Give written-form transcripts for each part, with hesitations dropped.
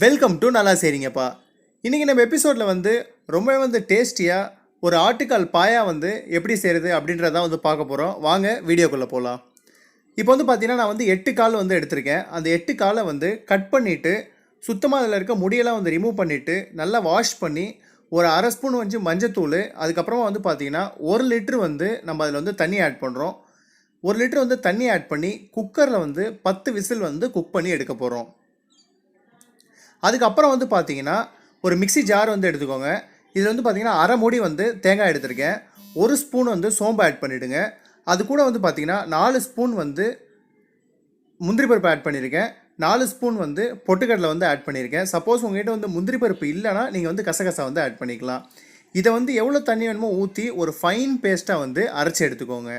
Welcome to Nallaseiringappa. இன்றைக்கி நம்ம எபிசோடில் ரொம்பவே டேஸ்டியாக ஒரு ஆட்டுக்கால் பாயா எப்படி செய்கிறது அப்படின்றதான் பார்க்க போகிறோம். வாங்க வீடியோக்குள்ளே போகலாம். இப்போ பார்த்தீங்கன்னா நான் 8 கால் எடுத்திருக்கேன். அந்த 8 காலை கட் பண்ணிவிட்டு சுத்தமாக அதில் இருக்க முடியெல்லாம் ரிமூவ் பண்ணிவிட்டு நல்லா வாஷ் பண்ணி ஒரு அரை ஸ்பூன் மஞ்சத்தூள், அதுக்கப்புறமா பார்த்தீங்கன்னா 1 லிட்டரு நம்ம அதில் தண்ணி ஆட் பண்ணுறோம். 1 லிட்டர் தண்ணி ஆட் பண்ணி குக்கரில் 10 விசில் குக் பண்ணி எடுக்க போகிறோம். அதுக்கப்புறம் பார்த்தீங்கன்னா ஒரு மிக்சி ஜார் எடுத்துக்கோங்க. இதில் பார்த்தீங்கன்னா அரை மூடி தேங்காய் எடுத்திருக்கேன். 1 ஸ்பூன் சோம்பு ஆட் பண்ணிவிடுங்க. அது கூட பார்த்தீங்கன்னா 4 ஸ்பூன் முந்திரி பருப்பு ஆட் பண்ணியிருக்கேன். 4 ஸ்பூன் பொட்டுக்கடலை ஆட் பண்ணியிருக்கேன். சப்போஸ் உங்கள்கிட்ட முந்திரி பருப்பு இல்லைனா நீங்கள் கசகசா ஆட் பண்ணிக்கலாம். இதை எவ்வளோ தண்ணி வேணுமோ ஊற்றி ஒரு ஃபைன் பேஸ்ட்டாக அரைச்சி எடுத்துக்கோங்க.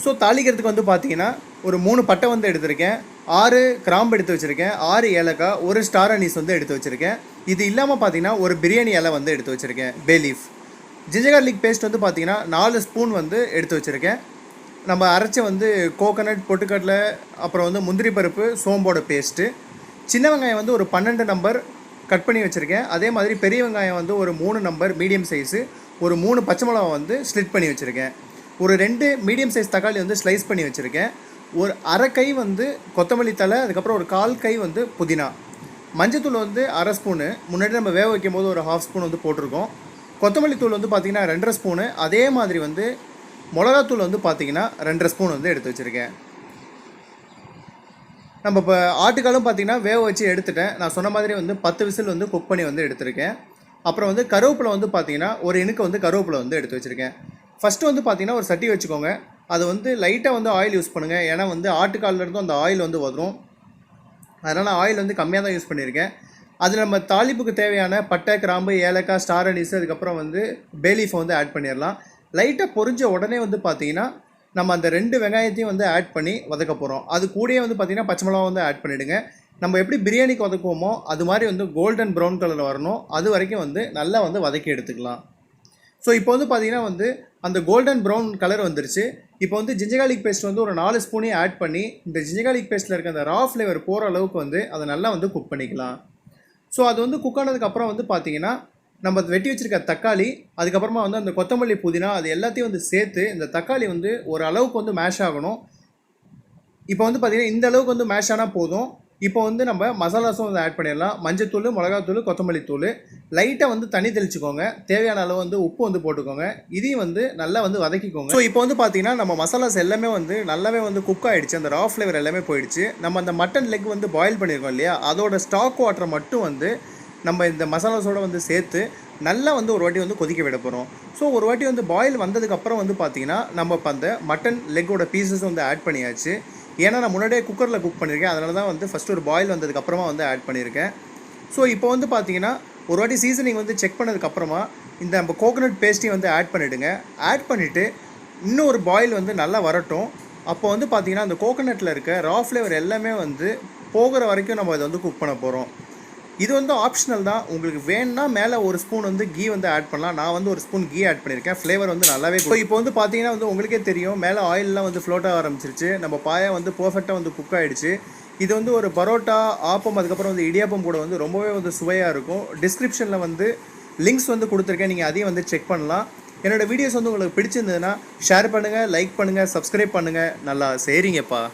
ஸோ தாளிக்கிறதுக்கு பார்த்தீங்கன்னா ஒரு 3 பட்டை எடுத்திருக்கேன், 6 கிராம்பு எடுத்து வச்சுருக்கேன், 6 ஏலக்காய், 1 ஸ்டாரனீஸ் எடுத்து வச்சுருக்கேன். இது இல்லாமல் பார்த்தீங்கன்னா ஒரு பிரியாணி இலை எடுத்து வச்சுருக்கேன், bay leaf. Ginger garlic paste பார்த்தீங்கன்னா 4 ஸ்பூன் எடுத்து வச்சுருக்கேன். நம்ம அரைச்ச கோகனட், பொட்டுக்கடலை, அப்புறம் முந்திரி பருப்பு, சோம்போட பேஸ்ட்டு. சின்ன வெங்காயம் ஒரு 12 நம்பர் கட் பண்ணி வச்சுருக்கேன். அதே மாதிரி பெரிய வெங்காயம் ஒரு 3 நம்பர் மீடியம் சைஸு, ஒரு 3 பச்சை மிளகா ஸ்லிட் பண்ணி வச்சுருக்கேன். ஒரு 2 மீடியம் சைஸ் தக்காளி ஸ்லைஸ் பண்ணி வச்சுருக்கேன். ஒரு அரை கை கொத்தமல்லி தலை, அதுக்கப்புறம் ஒரு 1/4 கை புதினா. மஞ்சத்தூள் அரை ஸ்பூனு, முன்னாடி நம்ம வேக வைக்கும் போது ஒரு 1/2 ஸ்பூன் போட்டிருக்கோம். கொத்தமல்லி தூள் பார்த்தீங்கன்னா 2.5 ஸ்பூனு. அதே மாதிரி மிளகாத்தூள் பார்த்தீங்கன்னா 2.5 ஸ்பூன் எடுத்து வச்சுருக்கேன். நம்ம இப்போ ஆட்டுக்காலும் பார்த்தீங்கன்னா வேக வச்சு எடுத்துட்டேன். நான் சொன்ன மாதிரி 10 விசில் குக் பண்ணி எடுத்திருக்கேன். அப்புறம் கருவேப்பிலை பார்த்தீங்கன்னா ஒரு இனுக்கு கருவேப்பிலை எடுத்து வச்சுருக்கேன். ஃபஸ்ட்டு பார்த்தீங்கன்னா ஒரு சட்டி வச்சுக்கோங்க. அது லைட்டாக ஆயில் யூஸ் பண்ணுங்கள். ஏன்னா ஆட்டுக்கால்லேருந்தும் அந்த ஆயில் வரும். அதனால் ஆயில் கம்மியாக தான் யூஸ் பண்ணியிருக்கேன். அதில் நம்ம தாளிப்புக்கு தேவையான பட்டை, கிராம்பு, ஏலக்காய், ஸ்டார் அனீஸ், அதுக்கப்புறம் பே லீஃப் ஆட் பண்ணிடலாம். லைட்டாக பொரிஞ்ச உடனே பார்த்தீங்கன்னா நம்ம அந்த 2 வெங்காயத்தையும் ஆட் பண்ணி வதக்க போகிறோம். அது கூடயே பார்த்தீங்கன்னா பச்சை மிளகா ஆட் பண்ணிவிடுங்க. நம்ம எப்படி பிரியாணிக்கு வதக்குவோமோ அது மாதிரி கோல்டன் ப்ரௌன் கலரில் வரணும். அது வரைக்கும் நல்லா வதக்கி எடுத்துக்கலாம். ஸோ இப்போ பார்த்தீங்கன்னா அந்த கோல்டன் ப்ரௌன் கலர் வந்துருச்சு. இப்போ ஜிஞ்சர் கார்லிக் பேஸ்ட் ஒரு 4 ஸ்பூனையும் ஆட் பண்ணி இந்த ஜிஞ்சர் கார்லிக் பேஸ்ட்டில் இருக்க அந்த ரா ஃப்ளேவர் போகிற அளவுக்கு அதை நல்லா குக் பண்ணிக்கலாம். ஸோ அது குக் ஆனதுக்கப்புறம் பார்த்தீங்கன்னா நம்ம வெட்டி வச்சுருக்க தக்காளி, அதுக்கப்புறமா அந்த கொத்தமல்லி, புதினா, அது எல்லாத்தையும் சேர்த்து இந்த தக்காளி ஒரு அளவுக்கு மேஷ் ஆகணும். இப்போ பார்த்தீங்கன்னா இந்த அளவுக்கு மேஷ் ஆனால் போதும். இப்போ நம்ம மசாலாஸும் ஆட் பண்ணிடலாம். மஞ்சத்தூள், மிளகாத்தூள், கொத்தமல்லி தூள், லைட்டாக தண்ணி தெளிச்சுக்கோங்க. தேவையான அளவு உப்பு போட்டுக்கோங்க. இதையும் நல்லா வதக்கிக்கோங்க. ஸோ இப்போ பார்த்தீங்கன்னா நம்ம மசாலாஸ் எல்லாமே நல்லாவே குக் ஆகிடுச்சு. அந்த ரா ஃப்ளேவர் எல்லாமே போயிடுச்சு. நம்ம அந்த மட்டன் லெக் பாயில் பண்ணியிருக்கோம் இல்லையா, அதோட ஸ்டாக் வாட்டரை மட்டும் நம்ம இந்த மசாலாஸோடு சேர்த்து நல்லா ஒரு வாட்டி கொதிக்க விட போகிறோம். ஸோ ஒரு வாட்டி பாயில் வந்ததுக்கப்புறம் பார்த்தீங்கன்னா நம்ம இப்போ அந்த மட்டன் லெக்கோட பீசஸ் ஆட் பண்ணியாச்சு. ஏன்னா நான் முன்னாடியே குக்கரில் குக் பண்ணியிருக்கேன். அதனால தான் ஃபஸ்ட்டு ஒரு பாயில் வந்ததுக்கப்புறமா ஆட் பண்ணியிருக்கேன். ஸோ இப்போ பார்த்தீங்கன்னா ஒரு வாட்டி சீசனிங் செக் பண்ணதுக்கப்புறமா இந்த நம்ம கோகனட் பேஸ்ட்டையும் ஆட் பண்ணிவிடுங்க. ஆட் பண்ணிவிட்டு இன்னும் ஒரு பாயில் நல்லா வரட்டும். அப்போ பார்த்தீங்கன்னா அந்த கோகனட்டில் இருக்க ரா ஃப்ளேவர் எல்லாமே போகிற வரைக்கும் நம்ம அதை குக் பண்ண போகிறோம். இது ஆப்ஷனல் தான். உங்களுக்கு வேணும்னா மேலே ஒரு ஸ்பூன் கீ ஆட் பண்ணலாம். நான் ஒரு ஸ்பூன் கீ ஆட் பண்ணியிருக்கேன். ஃப்ளேவர் நல்லாவே. இப்போ பார்த்தீங்கன்னா உங்களுக்கே தெரியும், மேலே ஆயிலெலாம் ஃப்ளோட் ஆக ஆரம்பிச்சிருச்சு. நம்ம பாயா பர்ஃபெக்டாக குக் ஆகிடுச்சு. இது ஒரு பரோட்டா, ஆப்பம், அதுக்கப்புறம் இடியாப்பம் கூட ரொம்பவே சுவையாக இருக்கும். டிஸ்கிரிப்ஷனில் லிங்க்ஸ் கொடுத்துருக்கேன். நீங்கள் அதையும் செக் பண்ணலாம். என்னோடய வீடியோஸ் உங்களுக்கு பிடிச்சிருந்ததுன்னா ஷேர் பண்ணுங்கள், லைக் பண்ணுங்கள், சப்ஸ்கிரைப் பண்ணுங்கள். நல்லா செய்றீங்கப்பா.